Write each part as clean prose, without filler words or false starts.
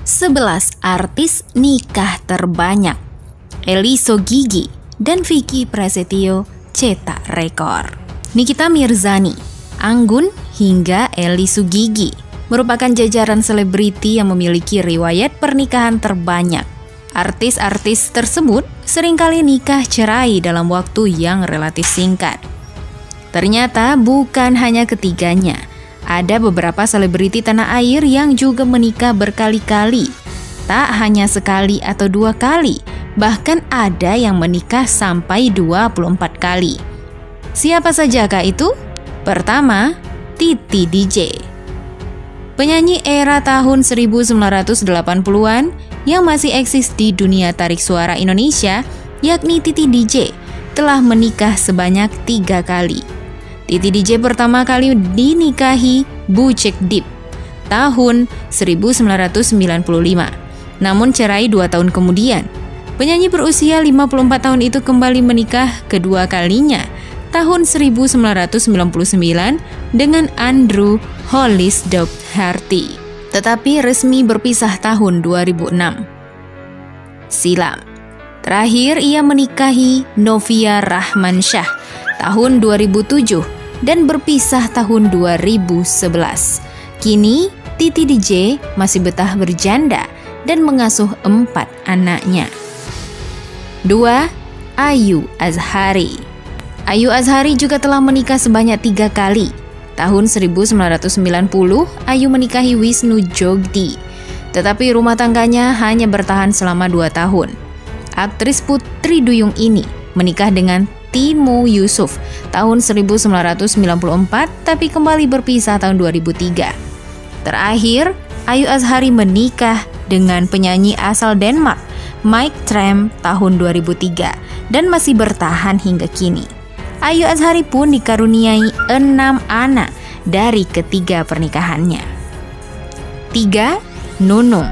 11 artis nikah terbanyak. Eli Sogigi dan Vicky Prasetyo cetak rekor. Nikita Mirzani, Anggun hingga Eli Sugigi merupakan jajaran selebriti yang memiliki riwayat pernikahan terbanyak. Artis-artis tersebut seringkali nikah cerai dalam waktu yang relatif singkat. Ternyata bukan hanya ketiganya. Ada beberapa selebriti tanah air yang juga menikah berkali-kali. Tak hanya sekali atau 2 kali, bahkan ada yang menikah sampai 24 kali. Siapa sajakah itu? Pertama, Titi DJ. Penyanyi era tahun 1980-an yang masih eksis di dunia tarik suara Indonesia, yakni Titi DJ, telah menikah sebanyak 3 kali. Titi DJ pertama kali dinikahi Bucek Depp tahun 1995, namun cerai 2 tahun kemudian. Penyanyi berusia 54 tahun itu kembali menikah kedua kalinya tahun 1999 dengan Andrew Hollis Dougherty, tetapi resmi berpisah tahun 2006 silam. Terakhir ia menikahi Novia Rahmansyah tahun 2007 dan berpisah tahun 2011. Kini Titi DJ masih betah berjanda dan mengasuh 4 anaknya. 2. Ayu Azhari. Ayu Azhari juga telah menikah sebanyak 3 kali. Tahun 1990, Ayu menikahi Wisnu Jogdi, tetapi rumah tangganya hanya bertahan selama 2 tahun. Aktris Putri Duyung ini menikah dengan Timo Yusuf tahun 1994, tapi kembali berpisah tahun 2003. Terakhir, Ayu Azhari menikah dengan penyanyi asal Denmark, Mike Tramp tahun 2003 dan masih bertahan hingga kini. Ayu Azhari pun dikaruniai 6 anak dari ketiga pernikahannya. 3. Nunung.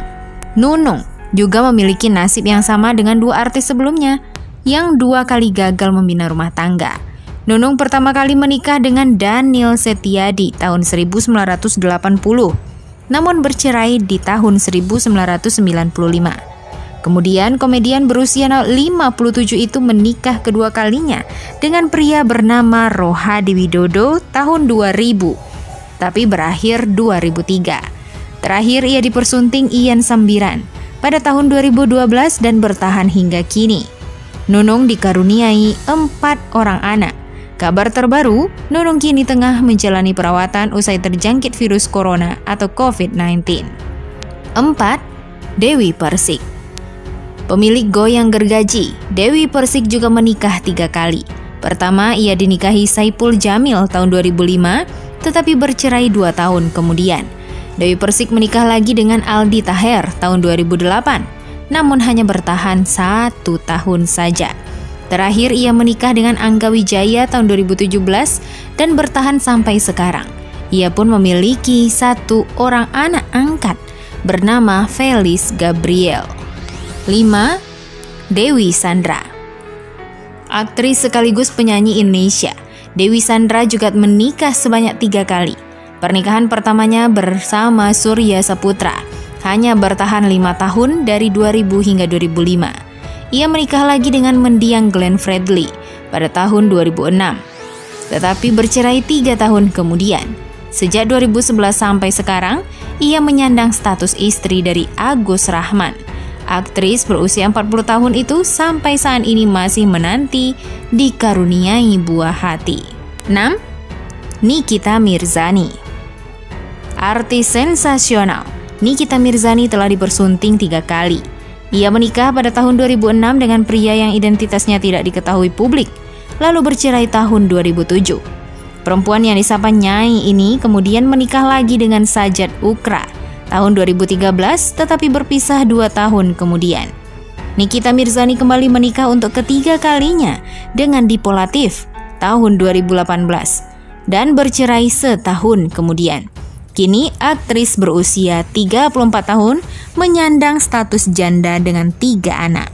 Nunung juga memiliki nasib yang sama dengan 2 artis sebelumnya yang 2 kali gagal membina rumah tangga. Nunung pertama kali menikah dengan Daniel Setiadi tahun 1980, namun bercerai di tahun 1995. Kemudian komedian berusia 57 itu menikah kedua kalinya dengan pria bernama Rohadi Widodo tahun 2000, tapi berakhir 2003. Terakhir ia dipersunting Ian Sambiran pada tahun 2012 dan bertahan hingga kini. Nunung dikaruniai 4 orang anak. Kabar terbaru, Nunung kini tengah menjalani perawatan usai terjangkit virus corona atau COVID-19. 4. Dewi Persik. Pemilik goyang gergaji, Dewi Persik juga menikah 3 kali. Pertama, ia dinikahi Saipul Jamil tahun 2005, tetapi bercerai 2 tahun kemudian. Dewi Persik menikah lagi dengan Aldi Taher tahun 2008. Namun hanya bertahan 1 tahun saja. Terakhir ia menikah dengan Angga Wijaya tahun 2017 dan bertahan sampai sekarang. Ia pun memiliki 1 orang anak angkat bernama Felis Gabriel. 5. Dewi Sandra. Aktris sekaligus penyanyi Indonesia, Dewi Sandra juga menikah sebanyak 3 kali. Pernikahan pertamanya bersama Surya Saputra hanya bertahan 5 tahun dari 2000 hingga 2005. Ia menikah lagi dengan mendiang Glenn Fredly pada tahun 2006, tetapi bercerai 3 tahun kemudian. Sejak 2011 sampai sekarang, ia menyandang status istri dari Agus Rahman. Aktris berusia 40 tahun itu sampai saat ini masih menanti dikaruniai buah hati. 6. Nikita Mirzani. Artis sensasional Nikita Mirzani telah dipersunting 3 kali. Ia menikah pada tahun 2006 dengan pria yang identitasnya tidak diketahui publik, lalu bercerai tahun 2007. Perempuan yang disapa Nyai ini kemudian menikah lagi dengan Sajat Ukra tahun 2013, tetapi berpisah 2 tahun kemudian. Nikita Mirzani kembali menikah untuk ketiga kalinya dengan Dipo Latif tahun 2018 dan bercerai setahun kemudian. Kini aktris berusia 34 tahun menyandang status janda dengan 3 anak.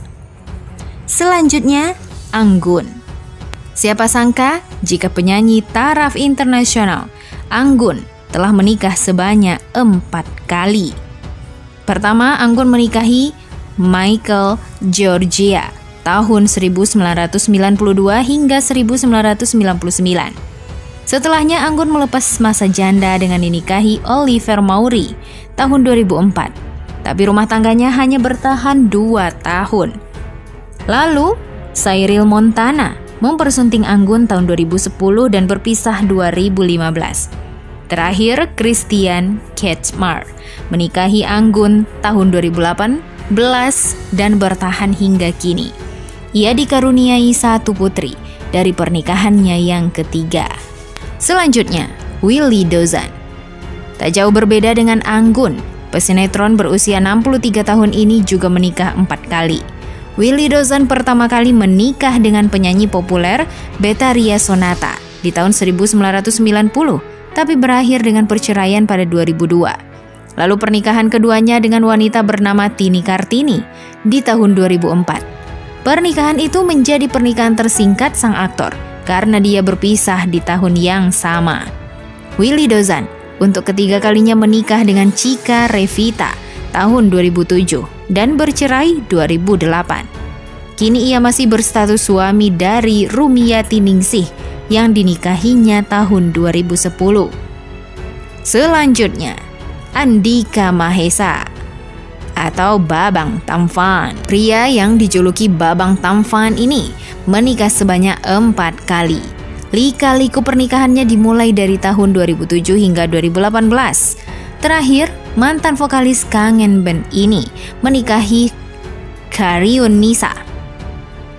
Selanjutnya, Anggun. Siapa sangka jika penyanyi taraf internasional Anggun telah menikah sebanyak 4 kali. Pertama, Anggun menikahi Michael Georgia tahun 1992 hingga 1999. Setelahnya, Anggun melepas masa janda dengan dinikahi Oliver Maury tahun 2004. Tapi rumah tangganya hanya bertahan 2 tahun. Lalu, Cyril Montana mempersunting Anggun tahun 2010 dan berpisah 2015. Terakhir, Christian Ketchmar menikahi Anggun tahun 2018 dan bertahan hingga kini. Ia dikaruniai 1 putri dari pernikahannya yang ketiga. Selanjutnya, Willy Dozan. Tak jauh berbeda dengan Anggun, pesinetron berusia 63 tahun ini juga menikah 4 kali. Willy Dozan pertama kali menikah dengan penyanyi populer Betharia Sonata di tahun 1990, tapi berakhir dengan perceraian pada 2002. Lalu pernikahan keduanya dengan wanita bernama Tini Kartini di tahun 2004. Pernikahan itu menjadi pernikahan tersingkat sang aktor karena dia berpisah di tahun yang sama. Willy Dozan untuk ketiga kalinya menikah dengan Chika Revita tahun 2007 dan bercerai 2008. Kini ia masih berstatus suami dari Rumiati Ningsih yang dinikahinya tahun 2010. Selanjutnya, Andika Mahesa atau Babang Tampan. Pria yang dijuluki Babang Tampan ini menikah sebanyak 4 kali. Lika-liku pernikahannya dimulai dari tahun 2007 hingga 2018. Terakhir, mantan vokalis Kangen Band ini menikahi Karyun Nisa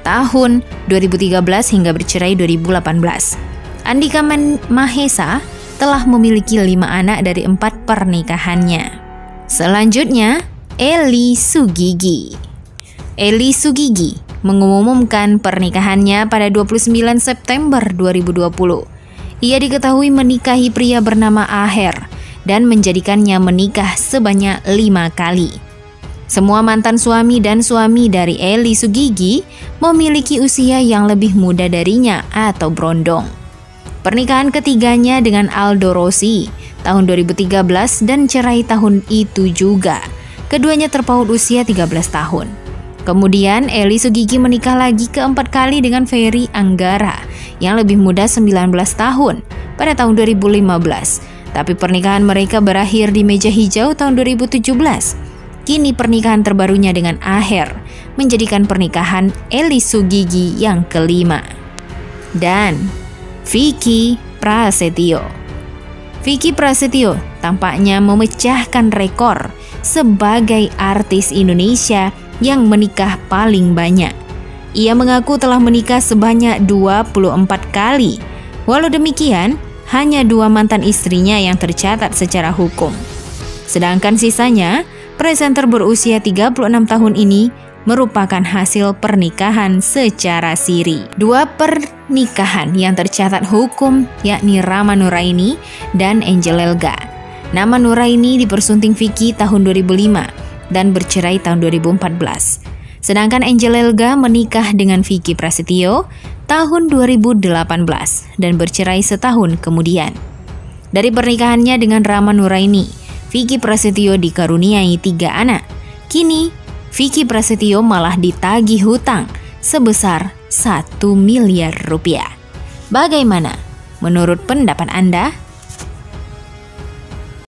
tahun 2013 hingga bercerai 2018. Andika Mahesa telah memiliki 5 anak dari 4 pernikahannya. Selanjutnya, Eli Sugigi. Eli Sugigi mengumumkan pernikahannya pada 29 September 2020. Ia diketahui menikahi pria bernama Aher dan menjadikannya menikah sebanyak 5 kali. Semua mantan suami dan suami dari Eli Sugigi memiliki usia yang lebih muda darinya atau berondong. Pernikahan ketiganya dengan Aldo Rossi tahun 2013 dan cerai tahun itu juga. Keduanya terpaut usia 13 tahun. Kemudian Eli Sugigi menikah lagi keempat kali dengan Ferry Anggara yang lebih muda 19 tahun pada tahun 2015. Tapi pernikahan mereka berakhir di meja hijau tahun 2017. Kini pernikahan terbarunya dengan Aher menjadikan pernikahan Eli Sugigi yang kelima. Dan Vicky Prasetyo. Vicky Prasetyo tampaknya memecahkan rekor sebagai artis Indonesia yang menikah paling banyak. Ia mengaku telah menikah sebanyak 24 kali. Walau demikian, hanya 2 mantan istrinya yang tercatat secara hukum. Sedangkan sisanya, presenter berusia 36 tahun ini merupakan hasil pernikahan secara siri. 2 pernikahan yang tercatat hukum yakni Rama Nuraini dan Angel Elga. Nama Nuraini dipersunting Vicky tahun 2005 dan bercerai tahun 2014. Sedangkan Angel Elga menikah dengan Vicky Prasetyo tahun 2018 dan bercerai setahun kemudian. Dari pernikahannya dengan Rama Nuraini, Vicky Prasetyo dikaruniai 3 anak. Kini, Vicky Prasetyo malah ditagih hutang sebesar 1 miliar rupiah. Bagaimana menurut pendapat Anda?